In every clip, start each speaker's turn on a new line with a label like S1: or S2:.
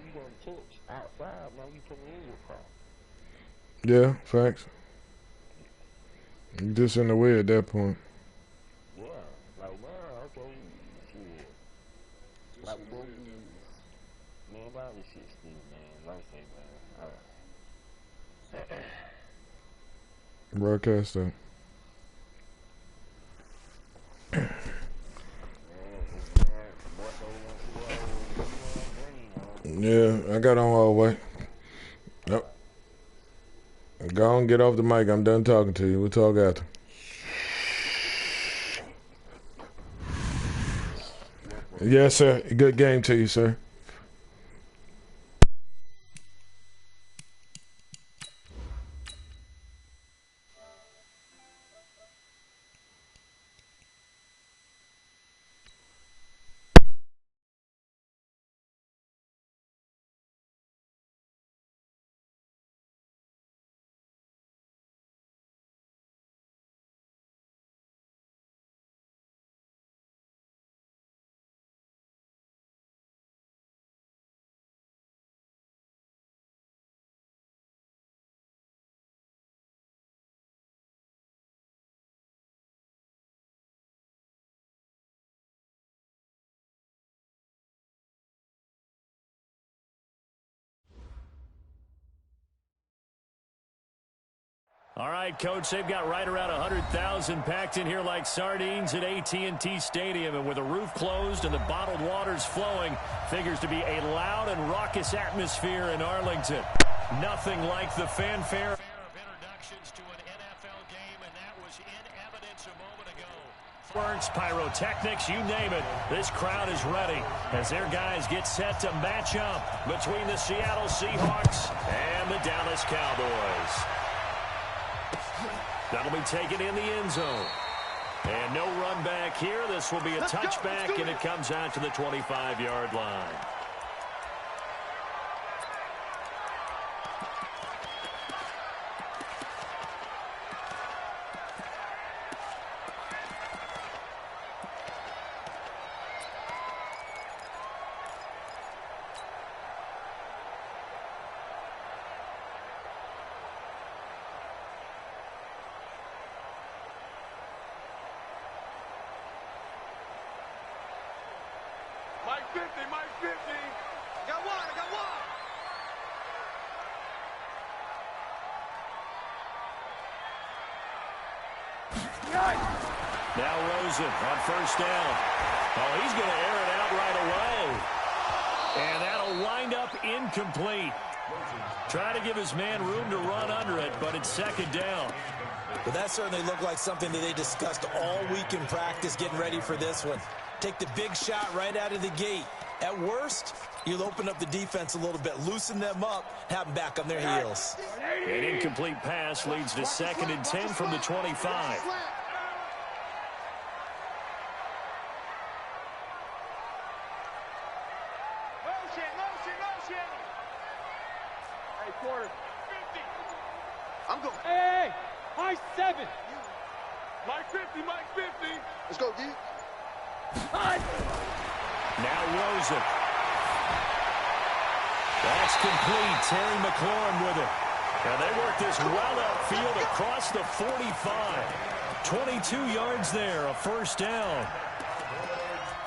S1: you gonna touch outside, man, you put in your car.
S2: Yeah, facts. You just in the way at that point.
S1: Yeah, like, man, okay, shit. Like, bro, man, why this shit still, man? Like I say, man,
S2: Broadcast that. Yeah, I got on all the way. Yep. Go on, get off the mic. I'm done talking to you. We'll talk after. Yes, sir. Good game to you, sir.
S3: All right, Coach, they've got right around 100,000 packed in here like sardines at AT&T Stadium. And with the roof closed and the bottled waters flowing, figures to be a loud and raucous atmosphere in Arlington. Nothing like the fanfare of introductions to an NFL game, and that was in evidence a moment ago. Fireworks, pyrotechnics, you name it, this crowd is ready as their guys get set to match up between the Seattle Seahawks and the Dallas Cowboys. That'll be taken in the end zone. And no run back here. This will be a touchback, and it comes out to the 25-yard line. Now Rosen on first down. Oh, he's going to air it out right away. And that'll wind up incomplete. Try to give his man room to run under it, but it's second down.
S4: But that certainly looked like something that they discussed all week in practice getting ready for this one. Take the big shot right out of the gate. At worst, you'll open up the defense a little bit, loosen them up, have them back on their heels.
S3: An incomplete pass leads to 2nd and 10 from the 25.
S5: I'm going.
S6: Hey, high 7.
S5: Mike 50, Mike 50. Let's go, D.
S3: Now Rosen. That's complete. Terry McLaurin with it. And they work this well upfield across the 45. 22 yards there, a first down.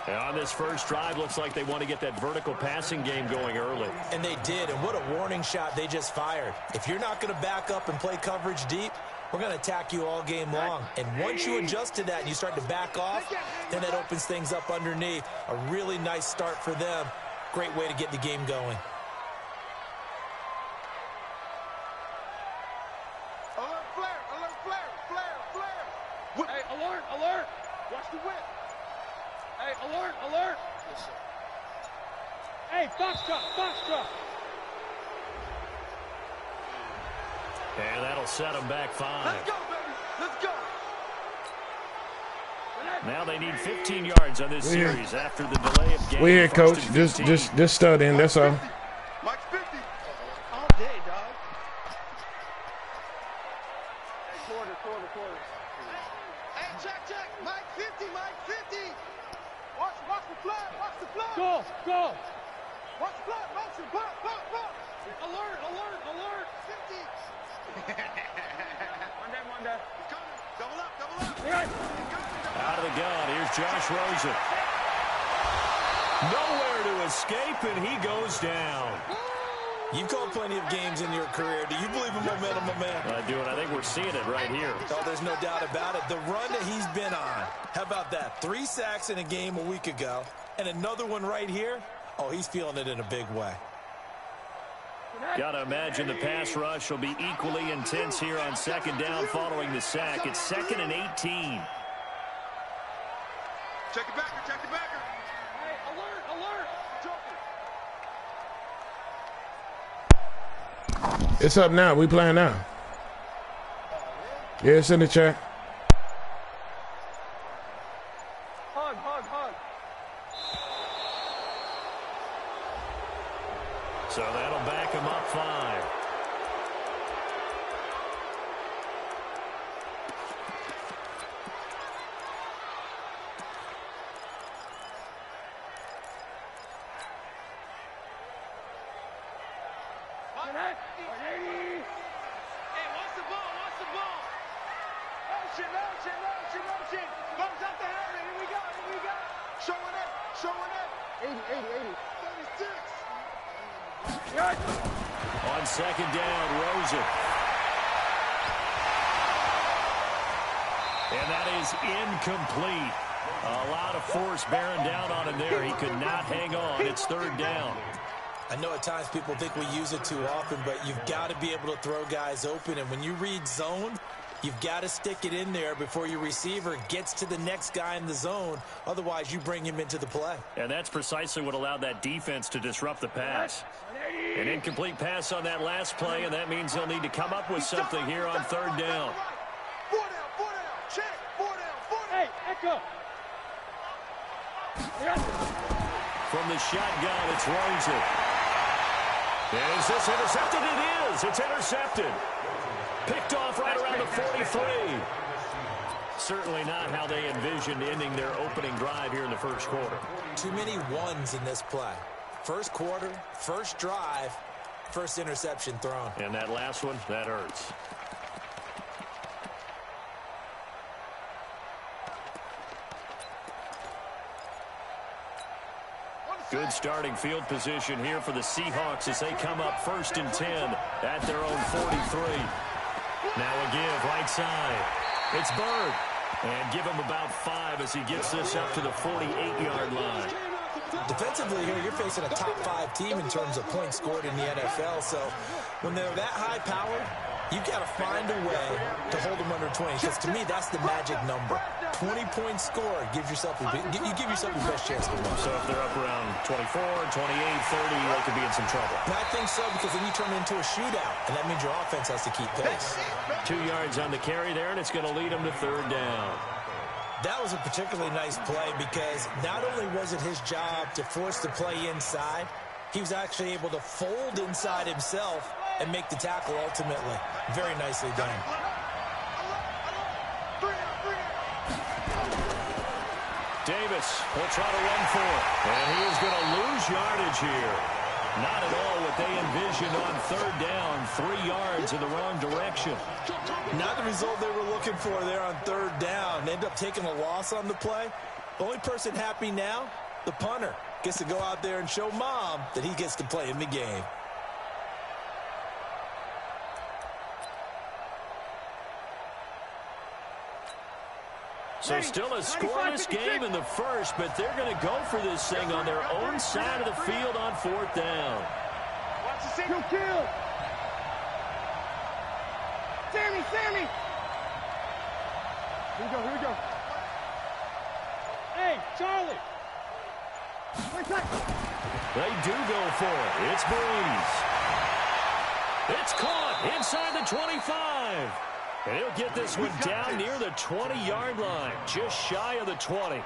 S3: And on this first drive, looks like they want to get that vertical passing game going early.
S4: And they did, and what a warning shot they just fired. If you're not going to back up and play coverage deep, we're going to attack you all game long. And once you adjust to that and you start to back off, then that opens things up underneath. A really nice start for them. Great way to get the game going.
S5: Alert, flare, alert, flare, flare, flare.
S6: Hey, alert, alert.
S5: Watch the whip.
S6: Hey, alert, alert.
S5: Yes, sir.
S6: Hey, foxtrot, foxtrot.
S3: And that'll set them back 5.
S5: Let's go, baby. Let's go.
S3: Now they need 15 yards on this series after the delay of game.
S2: We here, Coach. Just studying. That's all.
S5: Mike 50.
S6: All day, dog.
S5: Quarter. Hey, check. Mike 50, Mike 50. Watch the flag, watch the flag.
S6: Go.
S5: Watch the block, motion, block, block, block.
S6: Alert, alert, alert.
S5: 50. Wonder. He's coming. Double up, double up.
S6: Yeah.
S5: He's coming.
S3: Out of the gun, here's Josh Rosen. Nowhere to escape, and he goes down.
S4: You've called plenty of games in your career. Do you believe in momentum, my man?
S3: I do, and I think we're seeing it right here.
S4: Oh, there's no doubt about it. The run that he's been on. How about that? 3 sacks in a game a week ago, and another one right here. Oh, he's feeling it in a big way.
S3: Got to imagine the pass rush will be equally intense here on second down following the sack. It's 2nd and 18.
S5: Check it backer, check it backer.
S6: Hey, alert, alert. Joker.
S2: It's up now. We playing now. Yeah, it's in the chat.
S6: Hug, hug, hug.
S3: So that'll back him up 5.
S6: Hey, watch the ball, watch the ball.
S5: Motion, motion, motion, motion. Bumps up the helmet. Here we go, here we go. Showing up, showing up.
S6: 80, 80, 80.
S5: 36.
S3: On second down, Rosen. And that is incomplete. A lot of force bearing down on him there. He could not hang on. It's 3rd down.
S4: I know at times people think we use it too often, but you've got to be able to throw guys open. And when you read zone, you've got to stick it in there before your receiver gets to the next guy in the zone. Otherwise, you bring him into the play.
S3: And that's precisely what allowed that defense to disrupt the pass. An incomplete pass on that last play, and that means they'll need to come up with something here on 3rd down.
S5: 4 down, 4 down. Check. 4 down, 4 down.
S6: Hey, Echo.
S3: From the shotgun, it's Rosen. Is this intercepted? It is. It's intercepted. Picked off right around the 43. Certainly not how they envisioned ending their opening drive here in the first quarter.
S4: Too many ones in this play. First quarter, first drive, first interception thrown.
S3: And that last one, that hurts. Good starting field position here for the Seahawks as they come up 1st and 10 at their own 43. Now a give right side. It's Bird. And give him about 5 as he gets this up to the 48-yard line.
S4: Defensively here, you're facing a top 5 team in terms of points scored in the NFL. So when they're that high-powered, you've got to find a way to hold them under 20. Because to me, that's the magic number. 20 points scored. You give yourself your best chance to win.
S3: So if they're up around 24, 28, 30, they could be in some trouble.
S4: And I think so, because then you turn it into a shootout, and that means your offense has to keep pace.
S3: 2 yards on the carry there, and it's going to lead them to 3rd down.
S4: That was a particularly nice play because not only was it his job to force the play inside, he was actually able to fold inside himself and make the tackle ultimately. Very nicely done.
S3: Davis will try to run for it. And he is going to lose yardage here. Not at all what they envisioned on 3rd down. 3 yards in the wrong direction.
S4: Not the result they were looking for there on 3rd down. They end up taking a loss on the play. The only person happy now, the punter, gets to go out there and show mom that he gets to play in the game.
S3: So still a scoreless game in the first, but they're going to go for this thing on their own side of the field on 4th down.
S5: Watch the single
S6: Kill. Sammy, Sammy. Here we go, here we go. Hey, Charlie.
S3: They do go for it. It's Breeze. It's caught inside the 25. And he'll get this one down near the 20-yard line, just shy of the 20.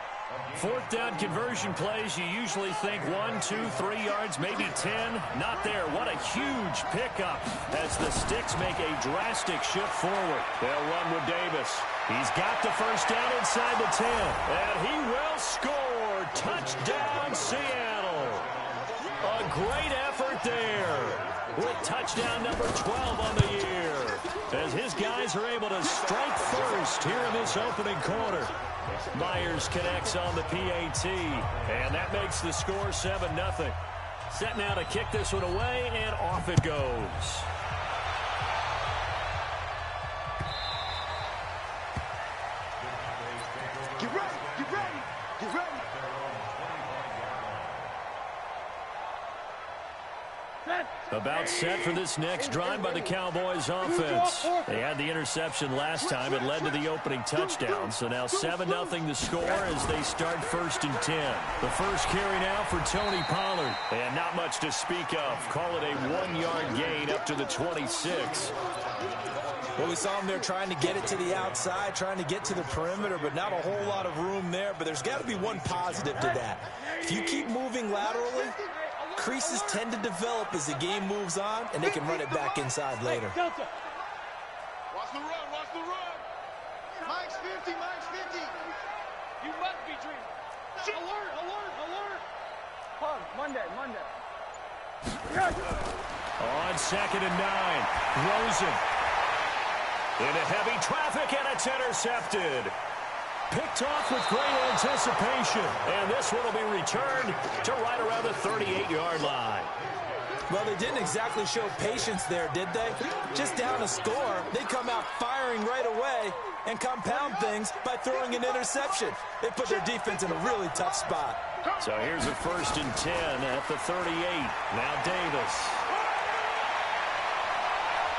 S3: 4th down conversion plays, you usually think 1, 2, 3 yards, maybe 10. Not there. What a huge pickup as the Sticks make a drastic shift forward. They'll run with Davis. He's got the first down inside the 10. And he will score. Touchdown, Seattle. A great effort there with touchdown number 12 on the year, as his guys are able to strike first here in this opening quarter. Myers connects on the PAT, and that makes the score 7-0. Set now to kick this one away, and off it goes.
S5: Get ready, get ready, get ready.
S3: About set for this next drive by the Cowboys offense. They had the interception last time. It led to the opening touchdown. So now 7-0 the score as they start 1st and 10. The first carry now for Tony Pollard. And not much to speak of. Call it a 1-yard gain up to the 26.
S4: Well, we saw him there trying to get it to the outside, trying to get to the perimeter, but not a whole lot of room there. But there's got to be one positive to that. If you keep moving laterally, creases tend to develop as the game moves on, and they can run it back inside later.
S5: Watch the run, watch the run. Mike's 50, Mike's 50.
S6: You must be dreaming. Alert, alert, alert.
S5: Pug, Monday.
S3: On 2nd and 9, Rosen. Into heavy traffic, and it's intercepted. Picked off with great anticipation. And this one will be returned to right around the 38-yard line.
S4: Well, they didn't exactly show patience there, did they? Just down a score, they come out firing right away and compound things by throwing an interception. They put their defense in a really tough spot.
S3: So here's a 1st and 10 at the 38. Now Davis.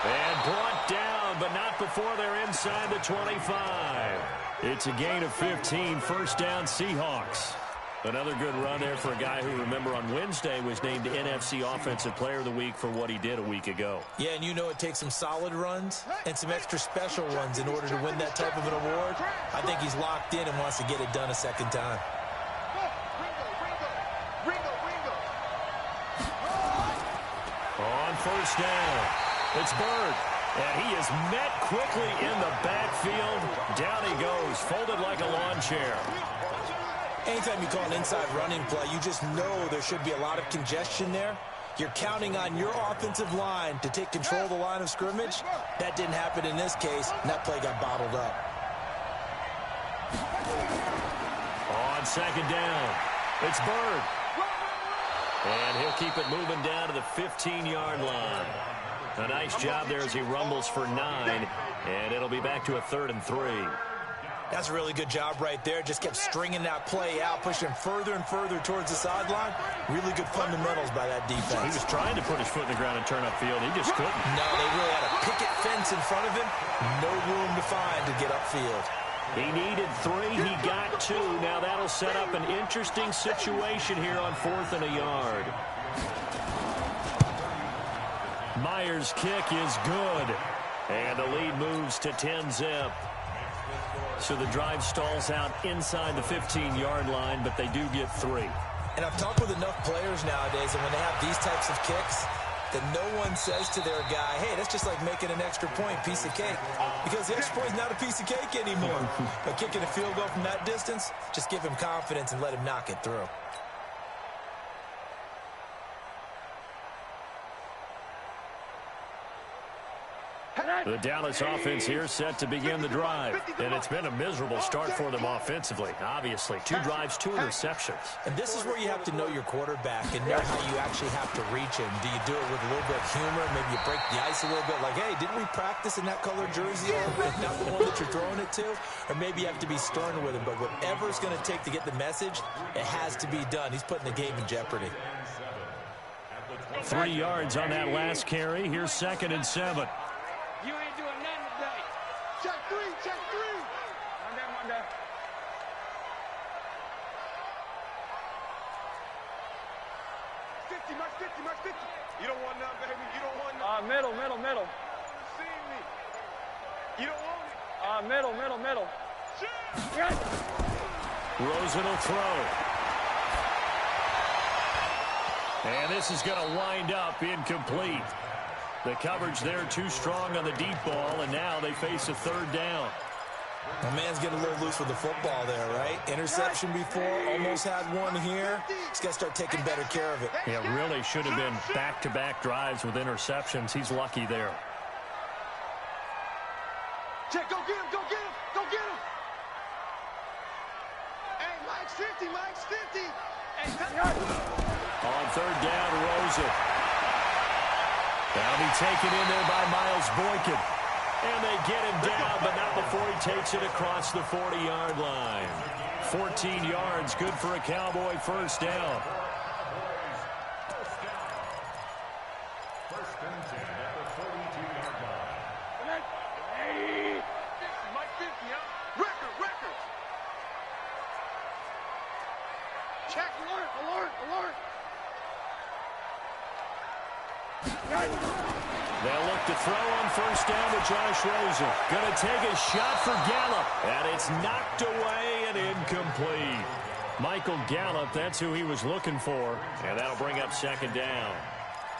S3: And brought down, but not before they're inside the 25. It's a gain of 15, 1st down Seahawks. Another good run there for a guy who, remember, on Wednesday was named NFC Offensive Player of the Week for what he did a week ago.
S4: Yeah, and you know it takes some solid runs and some extra special ones in order to win that type of an award. I think he's locked in and wants to get it done a second time.
S3: On 1st down, it's Bird. And he is met quickly in the backfield. Down he goes, folded like a lawn chair.
S4: Anytime you call an inside running play, you just know there should be a lot of congestion there. You're counting on your offensive line to take control of the line of scrimmage. That didn't happen in this case, and that play got bottled up.
S3: On 2nd down, it's Bird. And he'll keep it moving down to the 15-yard line. A nice job there as he rumbles for 9, and it'll be back to a 3rd and 3.
S4: That's a really good job right there. Just kept stringing that play out, pushing further and further towards the sideline. Really good fundamentals by that defense.
S3: He was trying to put his foot in the ground and turn upfield. He just couldn't.
S4: No, they really had a picket fence in front of him. No room to find to get upfield.
S3: He needed 3. He got 2. Now that'll set up an interesting situation here on 4th and a yard. Myers' kick is good. And the lead moves to 10-zip. So the drive stalls out inside the 15-yard line, but they do get 3.
S4: And I've talked with enough players nowadays, and when they have these types of kicks, that no one says to their guy, hey, that's just like making an extra point, piece of cake. Because the extra point is not a piece of cake anymore. But kicking a field goal from that distance, just give him confidence and let him knock it through.
S3: The Dallas offense here set to begin the drive. And it's been a miserable start for them offensively, obviously. 2 drives, 2 interceptions.
S4: And this is where you have to know your quarterback and know how you actually have to reach him. Do you do it with a little bit of humor? Maybe you break the ice a little bit. Like, hey, didn't we practice in that colored jersey? Or not the one that you're throwing it to? Or maybe you have to be stern with him. But whatever it's going to take to get the message, it has to be done. He's putting the game in jeopardy.
S3: 3 yards on that last carry. Here's 2nd and 7.
S6: You ain't doing nothing today.
S5: Check 3, check 3.
S6: Monday.
S5: 50, Mark 50, Mark 50. You don't want none, baby. You don't want none.
S6: Middle.
S5: See me. You don't want it.
S6: Middle.
S5: Shit.
S3: Rosen will throw. And this is going to wind up incomplete. The coverage there too strong on the deep ball, and now they face a 3rd down.
S4: My man's getting a little loose with the football there, right? Interception before, almost had one here. He's got to start taking better care of it.
S3: Yeah, really should have been back-to-back drives with interceptions. He's lucky there.
S5: Check, go get him, go get him, go get him. Hey, Mike's 50, Mike's 50. Hey,
S3: on third down, Rosen. That'll be taken in there by Miles Boykin. And they get him down, but not before he takes it across the 40-yard line. 14 yards, good for a Cowboy first down.
S5: First and 10 at the 42-yard line. Hey, Mike 50, huh? Record. Check, alert, alert, alert.
S3: They'll look to throw on first down to Josh Rosen. Going to take a shot for Gallup. And it's knocked away and incomplete. Michael Gallup, that's who he was looking for. And that'll bring up second down.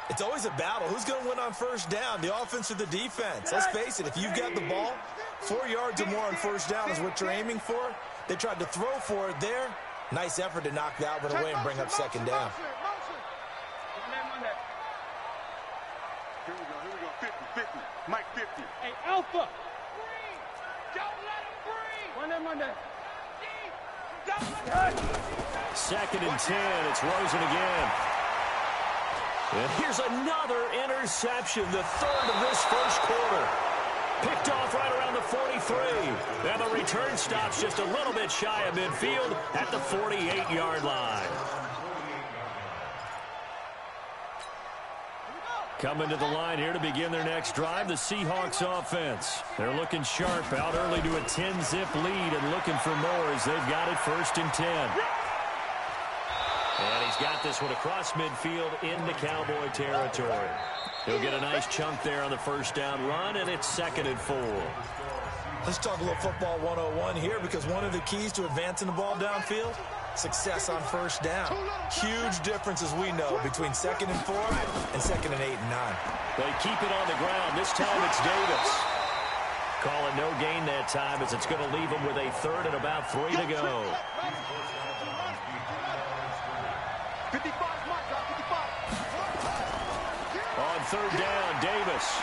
S4: It's always a battle. Who's going to win on first down, the offense or the defense? Let's face it, if you've got the ball, 4 yards or more on first down is what you're aiming for. They tried to throw for it there. Nice effort to knock that one away and bring up second down.
S5: Here we go, 50, 50, Mike 50.
S6: Hey, Alpha. Breathe. Don't let him breathe. Monday. Don't let him breathe.
S3: Second and 10, it's Rosen again. And here's another interception, the third of this first quarter. Picked off right around the 43. And the return stops just a little bit shy of midfield at the 48-yard line. Coming to the line here to begin their next drive, the Seahawks offense. They're looking sharp, out early to a 10-zip lead and looking for more as they've got it first and 10. And he's got this one across midfield into Cowboy territory. He'll get a nice chunk there on the first down run, and it's second and 4.
S4: Let's talk a little football 101 here, because one of the keys to advancing the ball downfield, success on first down. Huge difference, as we know, between second and 4 and second and 8 and 9.
S3: They keep it on the ground. This time it's Davis. Call it no gain that time, as it's going to leave him with a third and about 3 to go.
S5: 55, Mike, 55.
S3: On third down, Davis.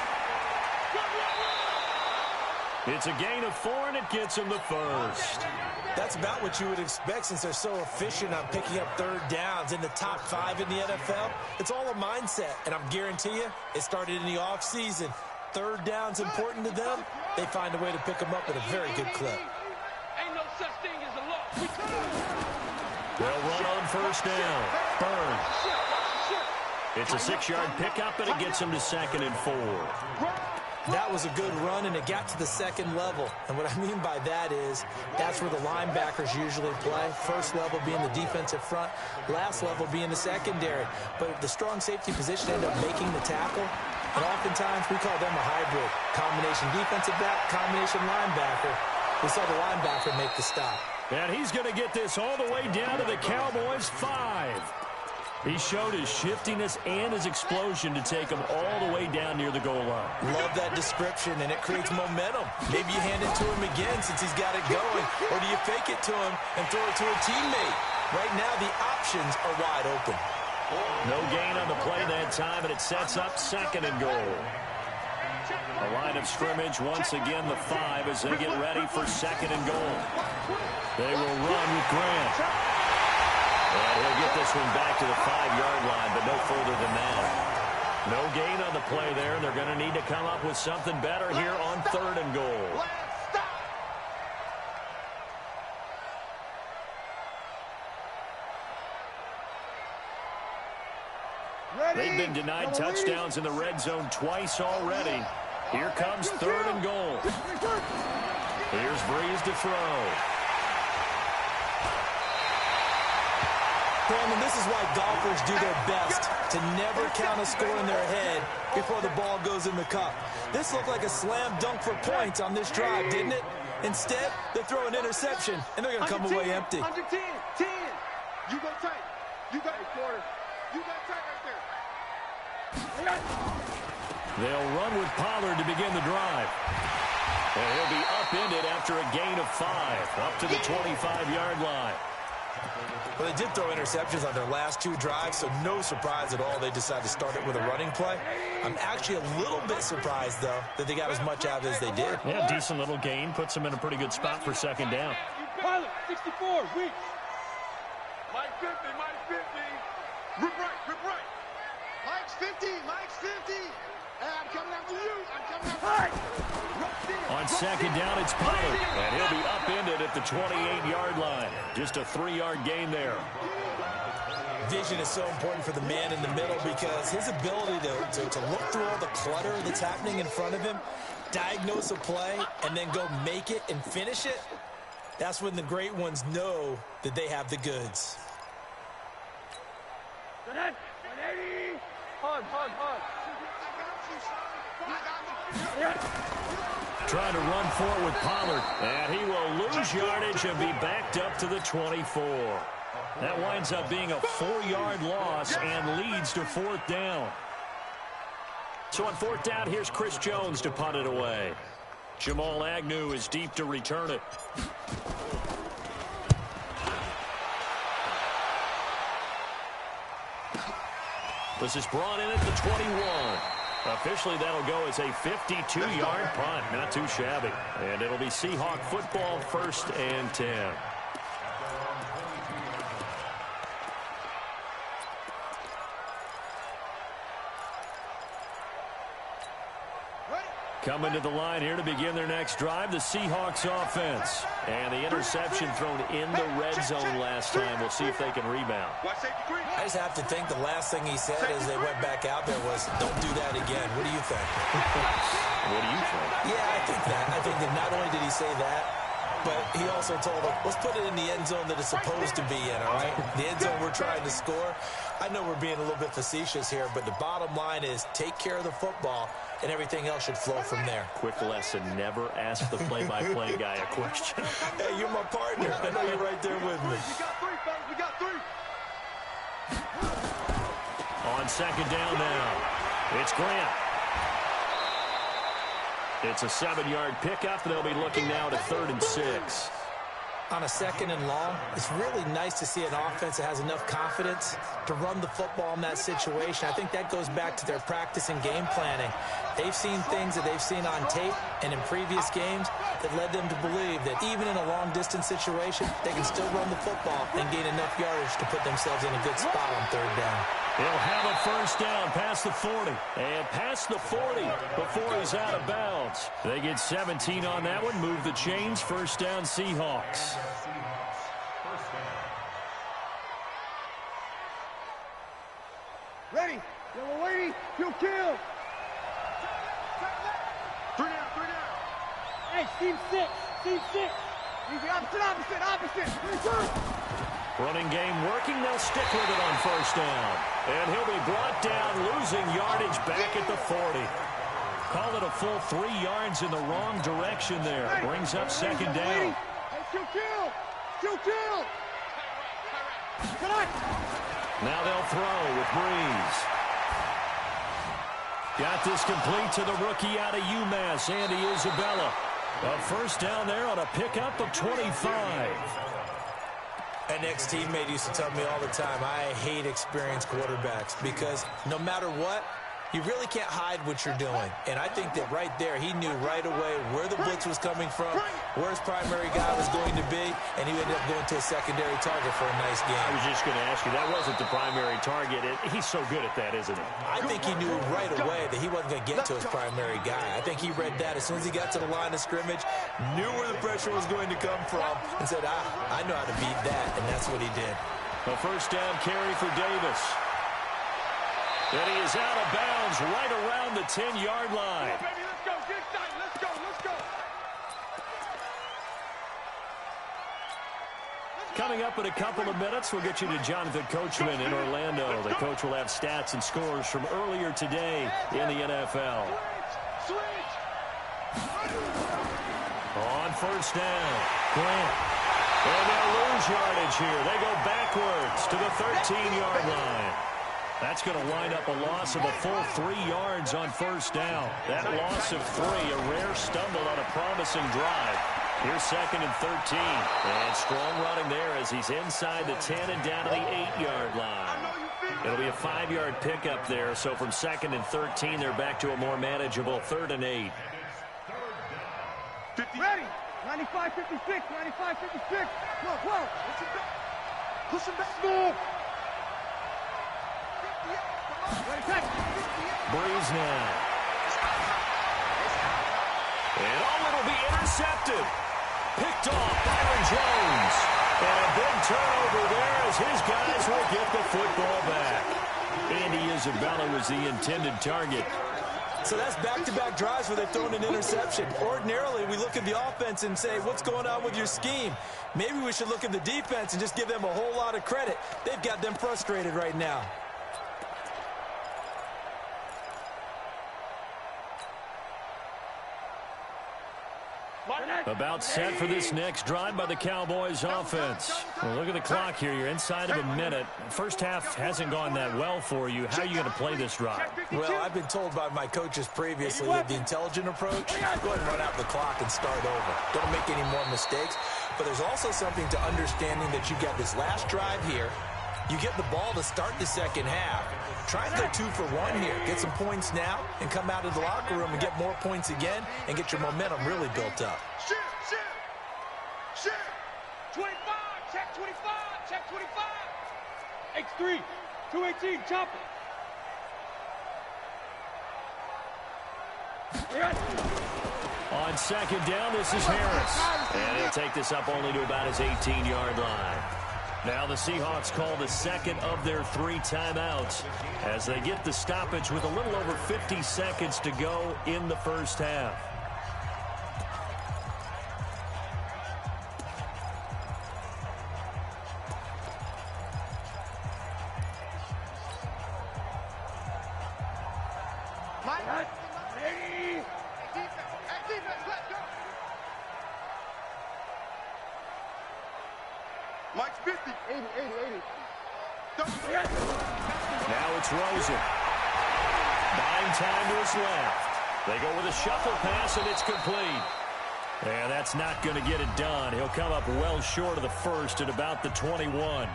S3: It's a gain of 4, and it gets him the first.
S4: That's about what you would expect, since they're so efficient on picking up third downs in the top 5 in the NFL. It's all a mindset, and I'm guarantee you, it started in the offseason. Third down's important to them. They find a way to pick them up at a very good clip.
S6: Ain't no such thing as a loss.
S3: They'll run on first down. Burns. It's a 6-yard pickup, and it gets him to second and 4.
S4: That was a good run, and it got to the second level. And what I mean by that is that's where the linebackers usually play. First level being the defensive front, last level being the secondary. But the strong safety position ended up making the tackle. And oftentimes we call them a hybrid. Combination defensive back, combination linebacker. We saw the linebacker make the stop.
S3: And he's going to get this all the way down to the Cowboys' 5. He showed his shiftiness and his explosion to take him all the way down near the goal line.
S4: Love that description, and it creates momentum. Maybe you hand it to him again since he's got it going, or do you fake it to him and throw it to a teammate? Right now, the options are wide open.
S3: No gain on the play that time, and it sets up second and goal. A line of scrimmage, once again the 5 as they get ready for second and goal. They will run with Grant. And he'll get this one back to the 5-yard line, but no further than that. No gain on the play there. They're going to need to come up with something better here on third and goal. They've been denied touchdowns in the red zone twice already. Here comes third and goal. Here's Breeze to throw.
S4: Brandon, this is why golfers do their best to never count a score in their head before the ball goes in the cup. This looked like a slam dunk for points on this drive, didn't it? Instead, they throw an interception, and they're going to come away empty.
S5: 110, 10. You go tight. You got a quarter. You got tight right there.
S3: They'll run with Pollard to begin the drive. And he'll be upended after a gain of 5, up to the 25-yard line.
S4: Well, they did throw interceptions on their last 2 drives, so no surprise at all they decided to start it with a running play. I'm actually a little bit surprised, though, that they got as much out of it as they did.
S3: Yeah, decent little gain. Puts them in a pretty good spot for second down.
S6: Pilot, 64, weak.
S5: Mike 50, Mike 50. Rip right, rip right. Mike's 50, Mike's 50. Hey, I'm coming after you. I'm coming after you.
S3: On second down, it's Pollard, and he'll be upended at the 28-yard line. Just a 3-yard gain there.
S4: Vision is so important for the man in the middle because his ability to look through all the clutter that's happening in front of him, diagnose a play, and then go make it and finish it, that's when the great ones know that they have the goods.
S6: 180. Hug.
S3: Trying to run forward with Pollard, and he will lose yardage and be backed up to the 24. That winds up being a 4-yard loss and leads to 4th down. So on 4th down, here's Chris Jones to punt it away. Jamal Agnew is deep to return it. This is brought in at the 21. Officially, that'll go as a 52-yard punt. Not too shabby. And it'll be Seahawk football, 1st and 10. Coming to the line here to begin their next drive, the Seahawks offense. And the interception thrown in the red zone last time. We'll see if they can rebound.
S4: I just have to think the last thing he said as they went back out there was, don't do that again. What do you think?
S3: What do you think?
S4: Yeah, I think that. I think that not only did he say that, but he also told them, let's put it in the end zone that it's supposed to be in, all right? The end zone we're trying to score. I know we're being a little bit facetious here, but the bottom line is take care of the football, and everything else should flow from there.
S3: Quick lesson, never ask the play-by-play guy a question.
S4: Hey, you're my partner. I know you're right there with me.
S5: We got 3, fellas. We got 3.
S3: On second down now, it's Grant. It's a 7-yard pickup. They'll be looking now to 3rd and 6.
S4: On a 2nd and long, it's really nice to see an offense that has enough confidence to run the football in that situation. I think that goes back to their practice and game planning. They've seen things that they've seen on tape and in previous games that led them to believe that even in a long-distance situation, they can still run the football and gain enough yardage to put themselves in a good spot on 3rd down.
S3: He'll have a 1st down past the 40. And past the 40 before he's out of bounds. They get 17 on that one. Move the chains. 1st down Seahawks.
S6: Ready. Yellow lady. Kill.
S5: 3 down, 3 down.
S6: Hey, Steve 6. Easy, opposite.
S3: Running game working. They'll stick with it on 1st down. And he'll be brought down, losing yardage back at the 40. Call it a full 3 yards in the wrong direction there. Brings up 2nd down.
S6: Hey, kill.
S3: Now they'll throw with Breeze. Got this complete to the rookie out of UMass, Andy Isabella. A 1st down there on a pickup of 25.
S4: An ex-teammate used to tell me all the time, I hate experienced quarterbacks because no matter what, you really can't hide what you're doing. And I think that right there, he knew right away where the blitz was coming from, where his primary guy was going to be, and he ended up going to a secondary target for a nice game.
S3: I was just going to ask you, that wasn't the primary target. He's so good at that, isn't he?
S4: I think he knew right away that he wasn't going to get to his primary guy. I think he read that as soon as he got to the line of scrimmage, knew where the pressure was going to come from, and said, I know how to beat that, and that's what he did.
S3: A 1st down carry for Davis. And he is out of bounds right around the 10-yard line.
S5: Baby, let's go. Get tight. Let's go.
S3: Coming up in a couple of minutes, we'll get you to Jonathan Coachman in Orlando. The coach will have stats and scores from earlier today in the NFL.
S5: Switch.
S3: On 1st down, Grant. And they'll lose yardage here. They go backwards to the 13-yard line. That's going to wind up a loss of a full 3 yards on first down. That loss of 3, a rare stumble on a promising drive. Here's 2nd and 13. And strong running there as he's inside the 10 and down to the 8-yard line. It'll be a 5-yard pickup there. So from 2nd and 13, they're back to a more manageable 3rd and 8.
S6: Ready. 95, 56, 95, 56. Whoa. Push him back. Move.
S3: Breeze now. And it'll be intercepted. Picked off Byron Jones. And a big turnover there as his guys will get the football back. Andy Isabella was the intended target.
S4: So that's back-to-back drives where they've thrown an interception. Ordinarily, we look at the offense and say, what's going on with your scheme? Maybe we should look at the defense and just give them a whole lot of credit. They've got them frustrated right now.
S3: About set for this next drive by the Cowboys offense. Well, look at the clock here. You're inside of a minute. First half hasn't gone that well for you. How are you going to play this drive?
S4: Well, I've been told by my coaches previously that the intelligent approach, go ahead and run out the clock and start over. Don't make any more mistakes. But there's also something to understanding that you've got this last drive here. You get the ball to start the second half. Try and go 2 for 1 here. Get some points now and come out of the locker room and get more points again and get your momentum really built up.
S6: Shift. 25, check 25, check 25. X3, 218, chop it.
S3: On second down, this is Harris. And he'll take this up only to about his 18-yard line. Now the Seahawks call the second of their 3 timeouts as they get the stoppage with a little over 50 seconds to go in the first half.
S5: Mike's 50. 80.
S3: Now it's Rosen. Buying time to his left. They go with a shuffle pass, and it's complete. And that's not going to get it done. He'll come up well short of the first at about the 21.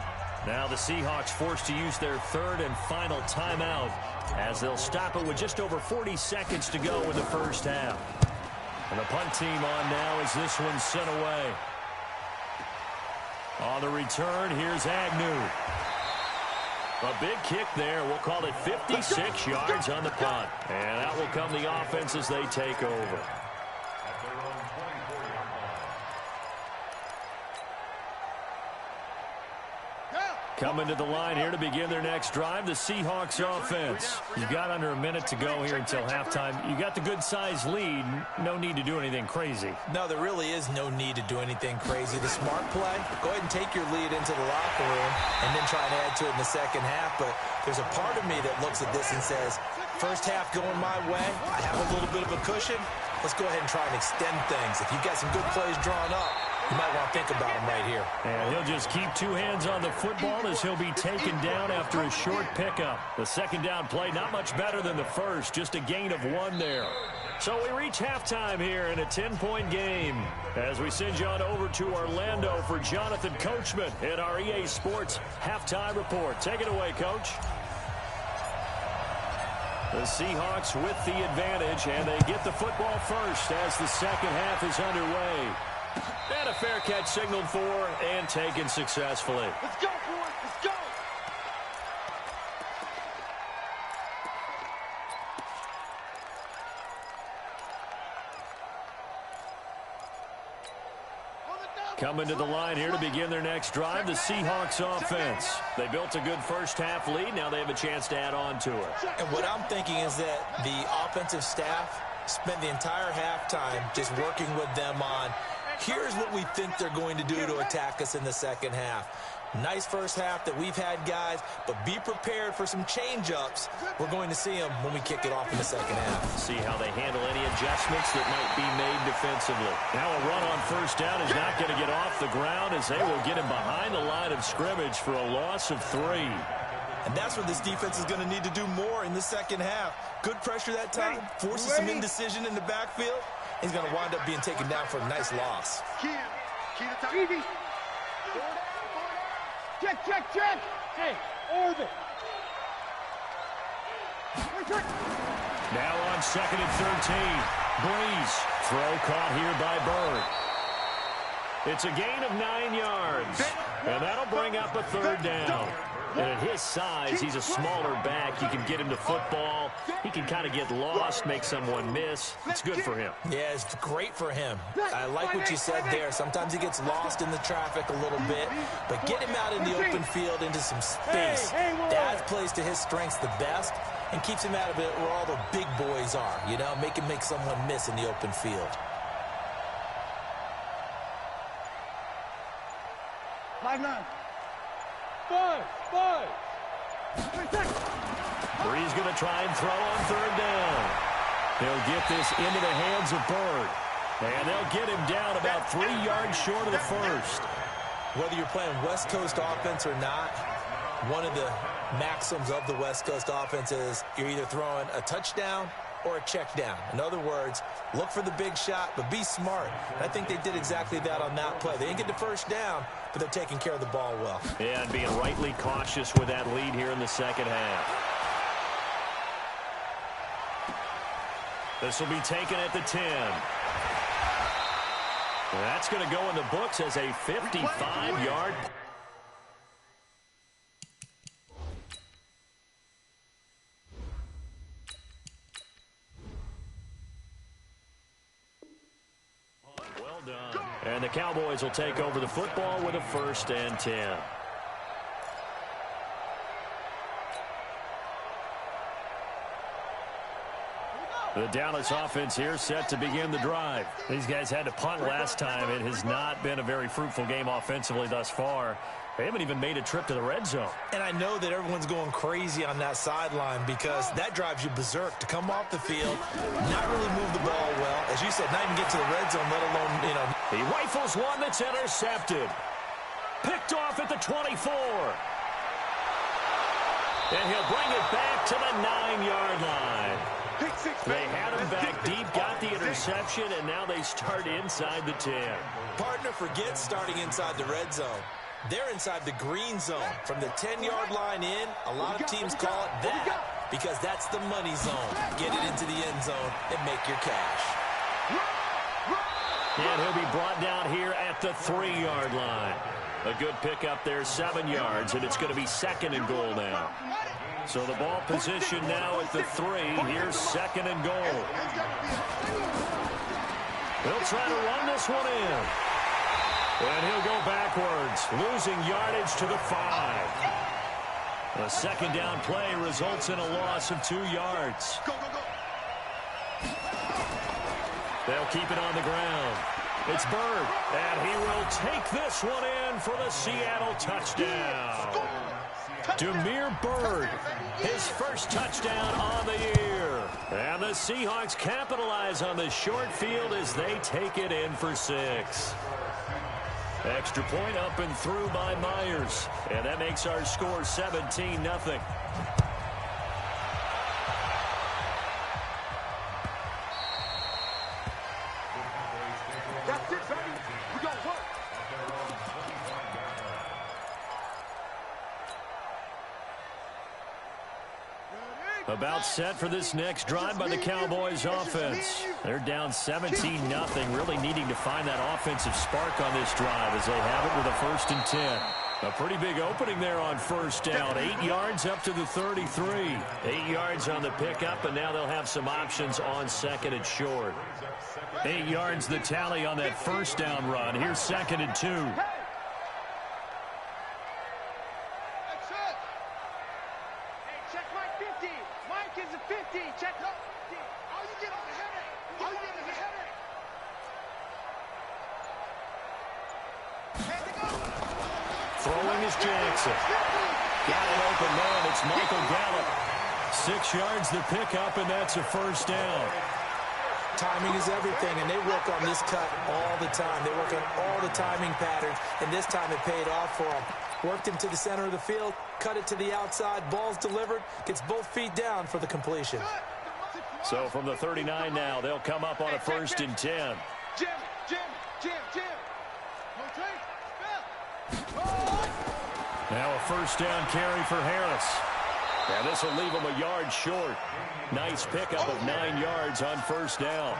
S3: Now the Seahawks forced to use their 3rd and final timeout as they'll stop it with just over 40 seconds to go in the first half. And the punt team on now as this one's sent away. On the return, here's Agnew. A big kick there. We'll call it 56 yards on the punt. And that will come the offense as they take over. Coming to the line here to begin their next drive, the Seahawks offense. You've got under a minute to go here until halftime. You got the good-sized lead. No need to do anything crazy.
S4: No, there really is no need to do anything crazy. The smart play, go ahead and take your lead into the locker room and then try and add to it in the second half. But there's a part of me that looks at this and says, first half going my way, I have a little bit of a cushion. Let's go ahead and try and extend things. If you've got some good plays drawn up, you might want to think about him right here.
S3: And he'll just keep 2 hands on the football as he'll be taken down after a short pickup. The second down play not much better than the first, just a gain of 1 there. So we reach halftime here in a 10-point game as we send you on over to Orlando for Jonathan Coachman in our EA Sports Halftime Report. Take it away, Coach. The Seahawks with the advantage, and they get the football first as the second half is underway. And a fair catch signaled for and taken successfully.
S6: Let's go, boys. Let's go.
S3: Coming to the line here to begin their next drive, the Seahawks offense. They built a good first half lead. Now they have a chance to add on to it.
S4: And what I'm thinking is that the offensive staff spent the entire halftime just working with them on, here's what we think they're going to do to attack us in the second half. Nice first half that we've had, guys, but be prepared for some change-ups. We're going to see them when we kick it off in the second half.
S3: See how they handle any adjustments that might be made defensively. Now a run on first down is not going to get off the ground as they will get him behind the line of scrimmage for a loss of 3.
S4: And that's where this defense is going to need to do more in the second half. Good pressure that time, forces some indecision in the backfield. He's going to wind up being taken down for a nice loss.
S6: Easy. Check. Hey, orbit.
S3: Now on 2nd and 13. Breeze. Throw caught here by Bird. It's a gain of 9 yards. And that'll bring up a 3rd down. And at his size, he's a smaller back. You can get him to football. He can kind of get lost, make someone miss. It's good for him.
S4: Yeah, it's great for him. I like what you said there. Sometimes he gets lost in the traffic a little bit. But get him out in the open field into some space. That plays to his strengths the best and keeps him out of it where all the big boys are. You know, make him make someone miss in the open field.
S6: 5-9. 5.
S3: Breeze going to try and throw on 3rd down. He'll get this into the hands of Bird. And they'll get him down about 3 yards short of the first.
S4: Whether you're playing West Coast offense or not, one of the maxims of the West Coast offense is you're either throwing a touchdown or a check down. In other words, look for the big shot, but be smart. And I think they did exactly that on that play. They didn't get the first down, but they're taking care of the ball well.
S3: Yeah, and being rightly cautious with that lead here in the second half. This will be taken at the 10. That's going to go in the books as a 55-yard. Well done. And the Cowboys will take over the football with a 1st and 10. The Dallas offense here set to begin the drive. These guys had to punt last time. It has not been a very fruitful game offensively thus far. They haven't even made a trip to the red zone.
S4: And I know that everyone's going crazy on that sideline because that drives you berserk to come off the field, not really move the ball well. As you said, not even get to the red zone, let alone, you know.
S3: He rifles one that's intercepted. Picked off at the 24. And he'll bring it back to the 9-yard line. They had him back deep, got the interception, and now they start inside the 10.
S4: Partner forgets starting inside the red zone. They're inside the green zone. From the 10-yard line in, a lot of teams call it that because that's the money zone. Get it into the end zone and make your cash.
S3: And he'll be brought down here at the 3-yard line. A good pickup there, 7 yards, and it's going to be 2nd and goal now. So the ball position now at the 3. Here's 2nd and goal. He'll try to run this one in. And he'll go backwards, losing yardage to the 5. A 2nd down play results in a loss of 2 yards. They'll keep it on the ground. It's Bird, and he will take this one in for the Seattle touchdown. Demir Bird, his first touchdown on the year. And the Seahawks capitalize on the short field as they take it in for 6. Extra point up and through by Myers. And that makes our score 17-0.
S5: That's it, baby. We got work.
S3: About set for this next drive by the Cowboys offense. They're down 17-0, really needing to find that offensive spark on this drive as they have it with a 1st and 10. A pretty big opening there on 1st down. 8 yards up to the 33. 8 yards on the pickup, and now they'll have some options on 2nd and short. 8 yards the tally on that 1st down run. Here's 2nd and 2. Throwing is Jackson. Got an open man. It's Michael Gallup. 6 yards the pickup, and that's a 1st down.
S4: Timing is everything, and they work on this cut all the time. They work on all the timing patterns, and this time it paid off for them. Worked him to the center of the field, cut it to the outside, ball's delivered, gets both feet down for the completion.
S3: So from the 39 now, they'll come up on a 1st and 10.
S5: Jim.
S3: Now a 1st down carry for Harris. Now this will leave him a yard short. Nice pickup of 9 yards on 1st down.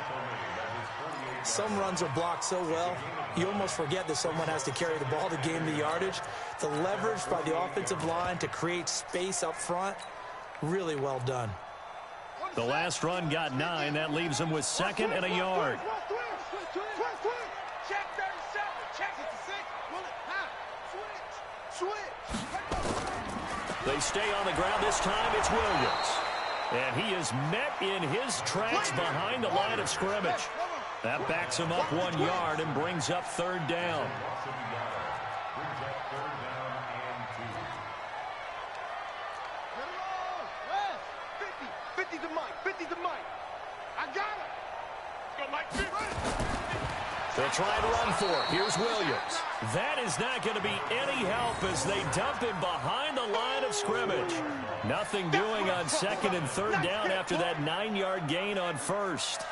S4: Some runs are blocked so well, you almost forget that someone has to carry the ball to gain the yardage. The leverage by the offensive line to create space up front, really well done.
S3: The last run got 9. That leaves them with 2nd and a yard.
S5: Check 37. Check 66. Switch.
S3: They stay on the ground. This time it's Williams. And he is met in his tracks behind the line of scrimmage. That backs him up 1 yard and brings up 3rd down.
S5: I got him. Go, Mike.
S3: They'll try and run for it. Here's Williams. That is not going to be any help as they dump him behind the line of scrimmage. Nothing doing on 2nd and 3rd down after that 9-yard gain on 1st.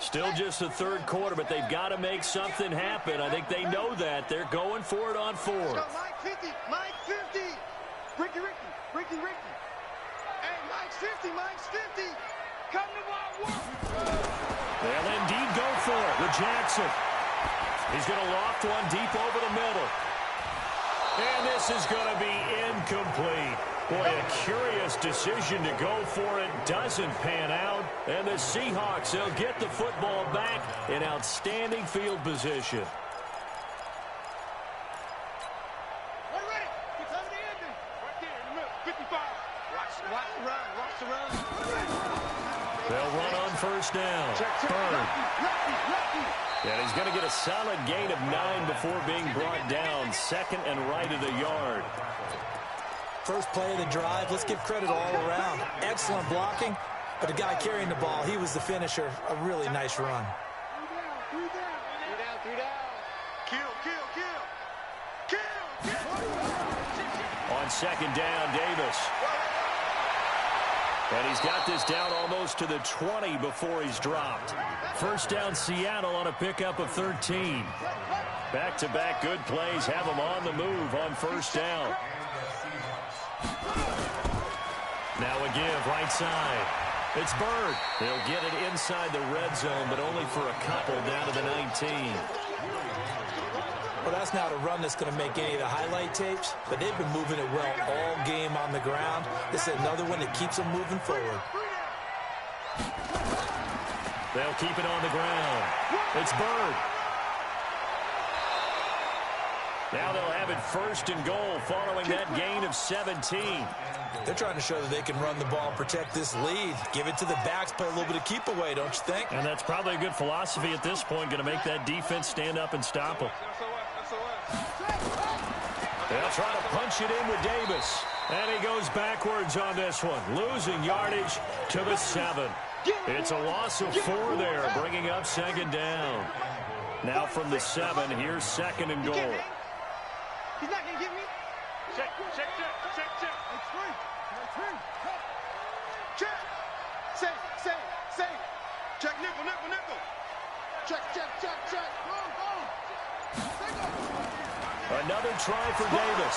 S3: Still just the 3rd quarter, but they've got to make something happen. I think they know that. They're going for it on 4th.
S5: Mike 50. Ricky. Hey, Mike's 50. Come to my work.
S3: They'll indeed go for it with Jackson. He's going to loft one deep over the middle. And this is going to be incomplete. Boy, a curious decision to go for it. Doesn't pan out. And the Seahawks, they'll get the football back in outstanding field position.
S5: We're ready. It's time to end it. Right there in the middle. 55. Watch the run.
S3: They'll run on 1st down. Bird. And he's going to get a solid gain of 9 before being brought down. 2nd and right at a yard.
S4: First play of the drive, let's give credit all around. Excellent blocking, but the guy carrying the ball, he was the finisher. A really nice run.
S5: 3 down. Kill.
S3: On 2nd down, Davis. And he's got this down almost to the 20 before he's dropped. 1st down, Seattle on a pickup of 13. Back-to-back good plays have them on the move on 1st down. Now a give right side. It's Bird. They'll get it inside the red zone, but only for a couple down to the 19.
S4: Well, that's not a run that's going to make any of the highlight tapes, but they've been moving it well all game on the ground. This is another one that keeps them moving forward.
S3: They'll keep it on the ground. It's Bird. Now they'll have it 1st and goal following that gain of 17.
S4: They're trying to show that they can run the ball and protect this lead. Give it to the backs, play a little bit of keep away, don't you think?
S3: And that's probably a good philosophy at this point, going to make that defense stand up and stop them. They'll try to punch it in with Davis. And he goes backwards on this one, losing yardage to the 7. It's a loss of 4 there, bringing up 2nd down. Now from the 7, here's 2nd and goal.
S5: He's not going to get me. Check. It's free. Check. Say. Check, nickel. Check.
S3: Another try for Davis.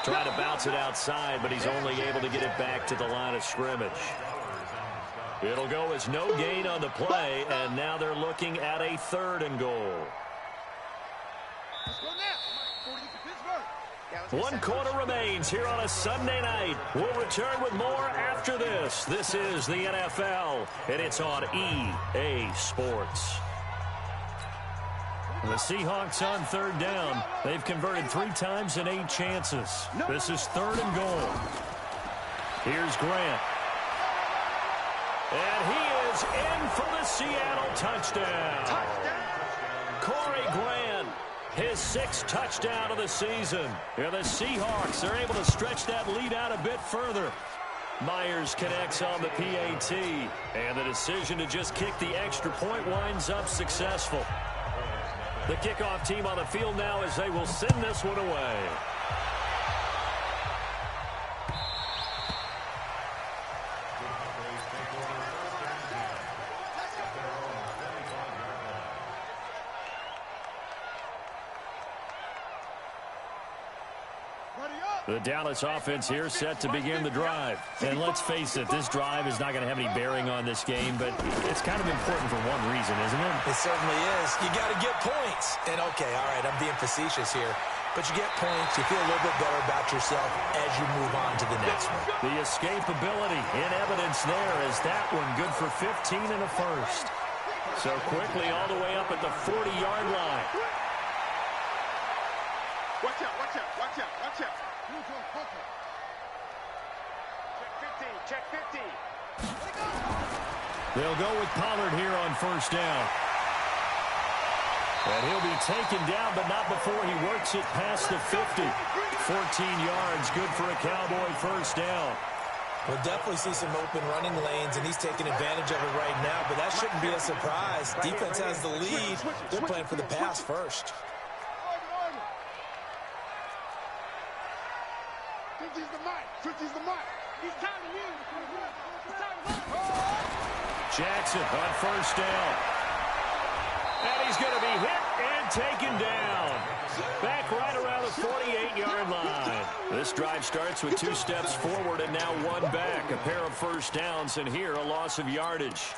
S3: Trying to bounce it outside, but he's only able to get it back to the line of scrimmage. It'll go as no gain on the play, and now they're looking at a 3rd and goal.
S5: Let's go now.
S3: 1 quarter remains here on a Sunday night. We'll return with more after this. This is the NFL, and it's on EA Sports. The Seahawks on third down. They've converted 3 times in 8 chances. This is 3rd and goal. Here's Grant. And he is in for the Seattle touchdown. Corey Grant, his 6th touchdown of the season. And the Seahawks are able to stretch that lead out a bit further. Myers connects on the PAT, and the decision to just kick the extra point winds up successful. The kickoff team on the field now as they will send this one away. The Dallas offense here set to begin the drive. And let's face it, this drive is not going to have any bearing on this game, but it's kind of important for one reason, isn't it?
S4: It certainly is. You got to get points. And, okay, all right, I'm being facetious here. But you get points, you feel a little bit better about yourself as you move on to the next one.
S3: The escapability in evidence there is that one good for 15 and a first. So quickly all the way up at the 40-yard line.
S5: Watch out, watch out, watch out, watch out. Check 50, check 50.
S3: They'll go with Pollard here on first down. And he'll be taken down, but not before he works it past the 50. 14 yards, good for a Cowboy first down.
S4: We'll definitely see some open running lanes, and he's taking advantage of it right now, but that shouldn't be a surprise. Defense has the lead. They're playing for the pass first.
S5: 50's the mic. 50's the mic. He's time to use.
S3: Jackson on first down. And he's going to be hit and taken down. Back right around the 48-yard line. This drive starts with 2 steps forward and now 1 back. A pair of first downs, and here a loss of yardage.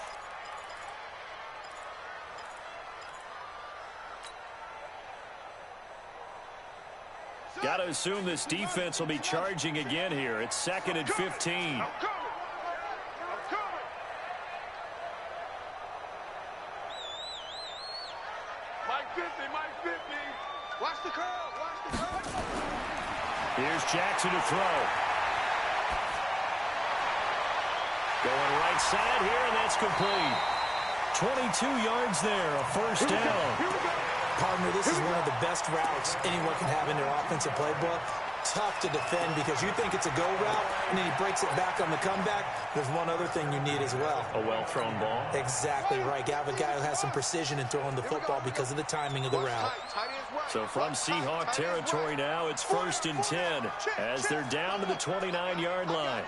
S3: Got to assume this defense will be charging again here. It's 2nd and 15.
S5: Watch the curl, watch the curl.
S3: Here's Jackson to throw. Going right side here, and that's complete. 22 yards there, a first down.
S4: Partner, this is one of the best routes anyone can have in their offensive playbook. Tough to defend because you think it's a go route, and then he breaks it back on the comeback. There's one other thing you need as well.
S3: A well-thrown ball.
S4: Exactly right. You have a guy who has some precision in throwing the football because of the timing of the route.
S3: So from Seahawk territory now, it's 1st and 10 as they're down to the 29-yard line.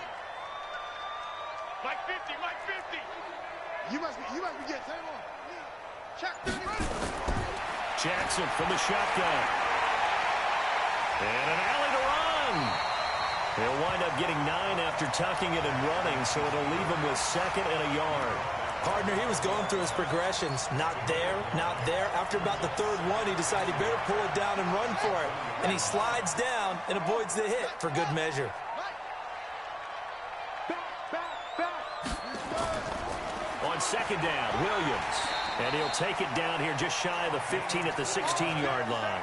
S5: Mike 50, Mike 50. You must be getting time on. Check 30.
S3: Jackson from the shotgun. And an alley to run. He'll wind up getting 9 after tucking it and running, so it'll leave him with 2nd and a yard.
S4: Partner, he was going through his progressions. Not there, not there. After about the 3rd one, he decided he better pull it down and run for it. And he slides down and avoids the hit for good measure.
S3: On 2nd down, Williams. And he'll take it down here just shy of the 15 at the 16-yard line.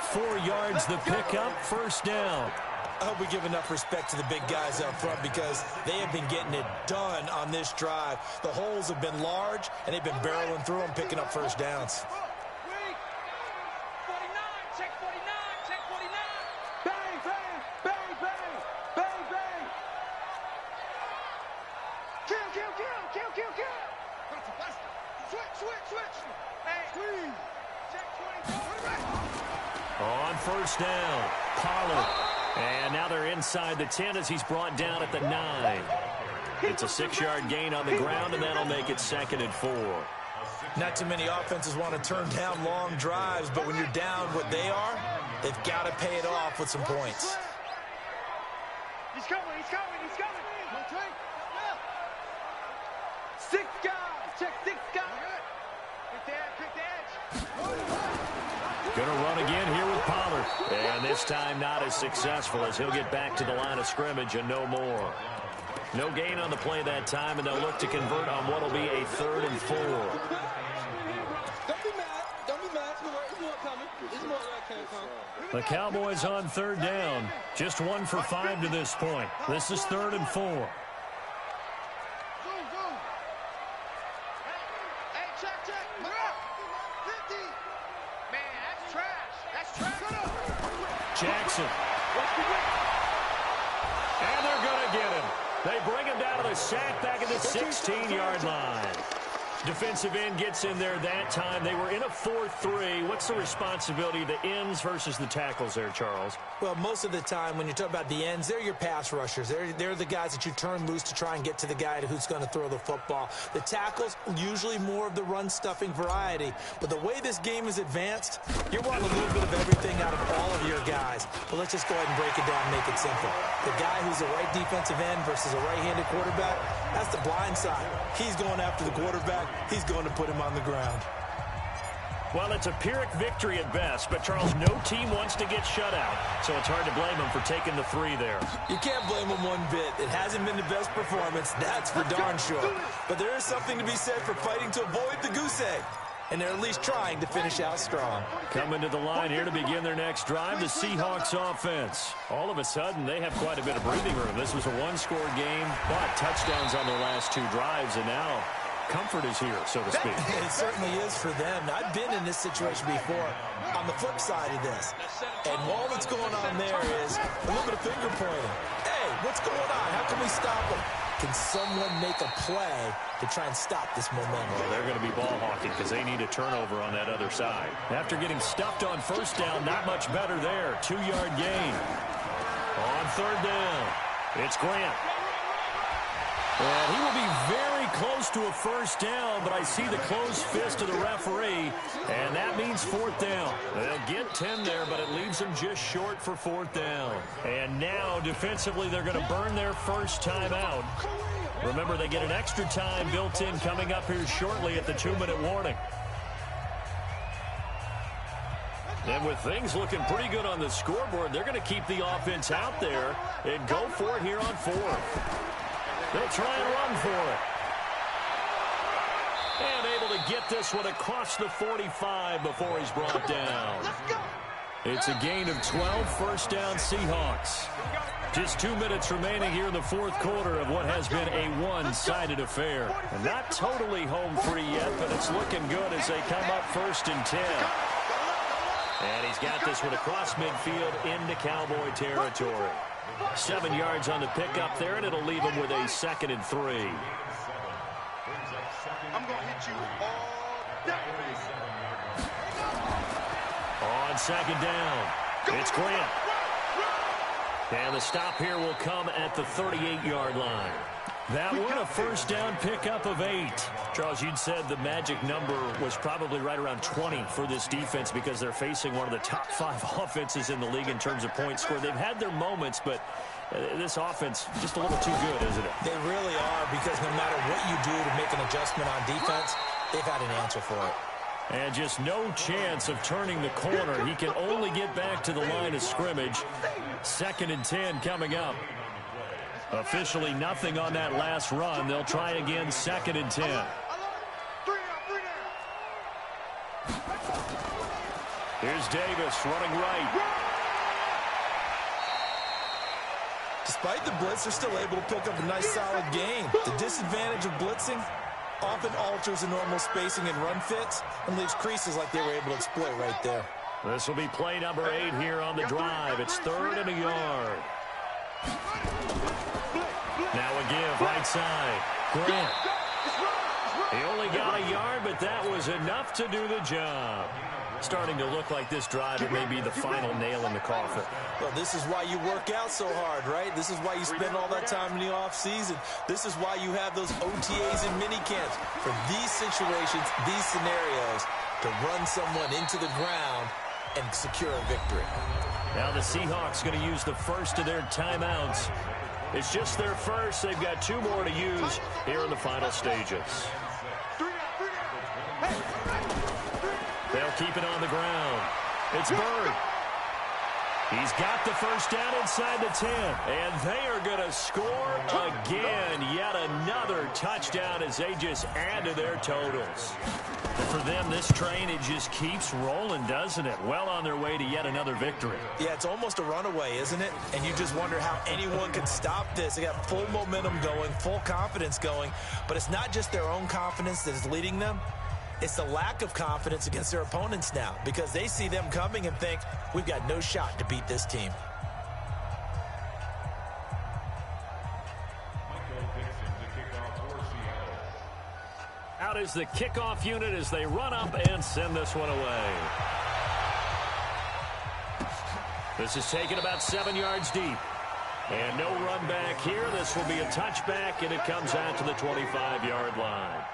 S3: 4 yards the pickup, first down.
S4: I hope we give enough respect to the big guys up front because they have been getting it done on this drive. The holes have been large, and they've been barreling through them, picking up first downs.
S6: 49, check 49, check 49. Bang, bang, bang, bang, bang, bang. Kill, kill, kill, kill, kill, kill. Switch. Hey, check 24.
S3: On first down, Pollard. And now they're inside the 10 as he's brought down at the 9. It's a 6-yard gain on the ground, and that'll make it 2nd and 4.
S4: Not too many offenses want to turn down long drives, but when you're down what they are, they've got to pay it off with some points.
S6: He's coming. 6 guys, check 6 guys. Pick the edge.
S3: Going to run again here with Pollard. And this time not as successful as he'll get back to the line of scrimmage and no more. No gain on the play that time, and they'll look to convert on what will be a 3rd and 4.
S5: Don't be mad.
S3: The Cowboys on 3rd down. Just 1 for 5 to this point. This is 3rd and 4.
S5: Hey, check. 50. Man, that's trash. That's trash.
S3: Jackson. And they're going to get him. They bring him down to the sack back at the 16-yard line. Defensive end gets in there that time. They were in a 4-3. What's the responsibility of the ends versus the tackles there, Charles?
S4: Well, most of the time when you talk about the ends, they're your pass rushers. They're the guys that you turn loose to try and get to the guy who's going to throw the football. The tackles, usually more of the run-stuffing variety. But the way this game is advanced, you're wanting a little bit of everything out of all of your guys. But let's just go ahead and break it down and make it simple. The guy who's a right defensive end versus a right-handed quarterback, that's the blind side. He's going after the quarterback. He's going to put him on the ground.
S3: Well, it's a Pyrrhic victory at best, but, Charles, no team wants to get shut out, so it's hard to blame them for taking the 3 there.
S4: You can't blame them one bit. It hasn't been the best performance, that's for darn sure. But there is something to be said for fighting to avoid the goose egg, and they're at least trying to finish out strong.
S3: Coming to the line here to begin their next drive, the Seahawks offense. All of a sudden, they have quite a bit of breathing room. This was a 1-score game, but touchdowns on their last 2 drives, and now comfort is here, so to speak.
S4: It certainly is for them. I've been in this situation before. On the flip side of this, and all that's going on there is a little bit of finger pointing. Hey, what's going on? How can we stop them? Can someone make a play to try and stop this momentum?
S3: Well, they're going to be ball hawking because they need a turnover on that other side. After getting stuffed on 1st down, not much better there. 2-yard gain. On 3rd down, it's Grant. And he will be very close to a 1st down, but I see the closed fist of the referee, and that means 4th down. They'll get 10 there, but it leaves them just short for 4th down. And now, defensively, they're going to burn their first time out. Remember, they get an extra time built in coming up here shortly at the 2-minute warning. And with things looking pretty good on the scoreboard, they're going to keep the offense out there and go for it here on 4th. They'll try and run for it. And able to get this one across the 45 before he's brought down. It's a gain of 12, 1st down Seahawks. Just 2 minutes remaining here in the 4th quarter of what has been a one-sided affair. And not totally home free yet, but it's looking good as they come up 1st and 10. And he's got this one across midfield into Cowboy territory. 7 yards on the pickup there, and it'll leave him with a 2nd and 3.
S5: I'm going to hit you all day.
S3: On 2nd down, it's Grant. And the stop here will come at the 38-yard line. That one, a 1st down pickup of 8. Charles, you'd said the magic number was probably right around 20 for this defense because they're facing one of the top 5 offenses in the league in terms of points scored. They've had their moments, but this offense just a little too good, isn't it?
S4: They really are, because no matter what you do to make an adjustment on defense, they've had an answer for it.
S3: And just no chance of turning the corner. He can only get back to the line of scrimmage. 2nd and 10 coming up. Officially nothing on that last run. They'll try again, 2nd and 10. Here's Davis running right.
S4: Despite the blitz, they're still able to pick up a nice solid gain. The disadvantage of blitzing often alters the normal spacing and run fits and leaves creases like they were able to exploit right there.
S3: This will be play number 8 here on the drive. It's 3rd and a yard. Now a give, right side. Grant. He only got a yard, but that was enough to do the job. Starting to look like this drive, it may be the final nail in the coffin.
S4: Well, this is why you work out so hard, right? This is why you spend all that time in the offseason. This is why you have those OTAs and mini camps. For these situations, these scenarios, to run someone into the ground and secure a victory.
S3: Now the Seahawks going to use the first of their timeouts. It's just their first. They've got 2 more to use here in the final stages. They'll keep it on the ground. It's Bird. He's got the first down inside the 10. And they are going to score again. Yet another touchdown as they just add to their totals. For them, this train, it just keeps rolling, doesn't it? Well on their way to yet another victory.
S4: Yeah, it's almost a runaway, isn't it? And you just wonder how anyone can stop this. They got full momentum going, full confidence going. But it's not just their own confidence that is leading them. It's the lack of confidence against their opponents now because they see them coming and think, we've got no shot to beat this team.
S3: Out is the kickoff unit as they run up and send this one away. This is taken about 7 yards deep. And no run back here. This will be a touchback, and it comes out to the 25-yard line.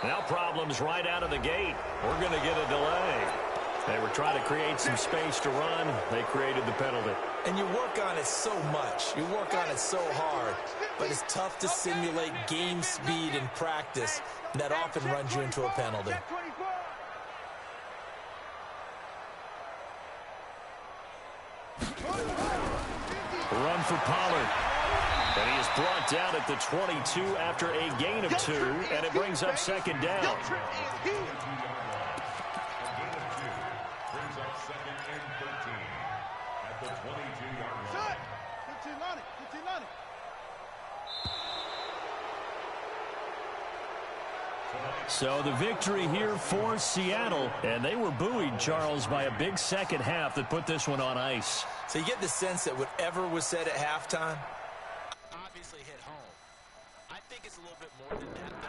S3: Now problems right out of the gate. We're going to get a delay. They were trying to create some space to run. They created the penalty.
S4: And you work on it so much. You work on it so hard. But it's tough to simulate game speed in practice. And that often runs you into a penalty.
S3: Run for Pollard. And he is brought down at the 22 after a gain of 2, and it brings up second down. So the victory here for Seattle, and they were buoyed, Charles, by a big second half that put this one on ice.
S4: So you get the sense that whatever was said at halftime obviously hit home. I think it's a little bit more than that.